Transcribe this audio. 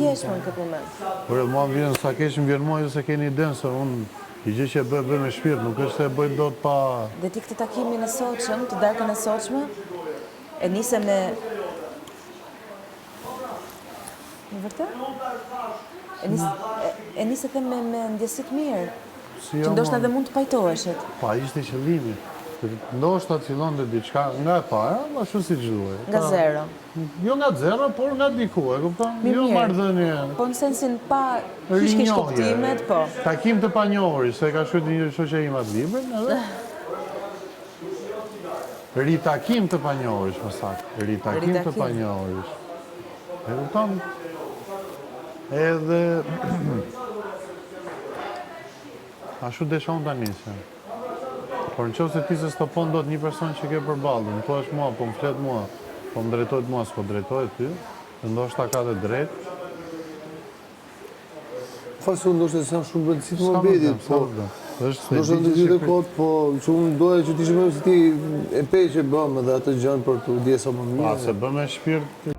ndjeshme në këtë moment. Por mua më vjen sa keq më vjen mua ju se keni idenë se unë i gjë që bëj me shpirt, nuk është se e bëj dot pa. Dhe ti këtë takimin e sotshëm, të darkën e sotshme, e nise me... Në vërtet? E nise them me ndjesi të mirë, që ndoshta edhe mund të pajtoheshet. Pa, ishte qëllimi. Ndoshta të fillon dhe diçka nga e para, ashtu si ç'duhet. Nga zero. Jo nga zero, por nga diku, e kupton? Jo marrëdhënie. Po në sensin pa kish kuptimet, po. Takim të panjohuri, se ka shkruar një shoqëri më të libër, edhe ritakim të panjohurish, më saktë. Ritakim të panjohurish. E kupton? Edhe ashtu desha unë tani se. Por në qoftë se ti se stopon do të një person që ke përballë, më thuash mua, po më flet mua, po më drejtohet mua, s'po drejtohet ty, ndoshta ka dhe drejt. Falë se ndoshta se janë shumë rëndësi të mobetit, po. Ndoshta në dy kohët, po që unë doja që ti shëmëm se ti e pe që bëm edhe atë gjën për të ndjesur më mirë. Pa, se bëm me shpirt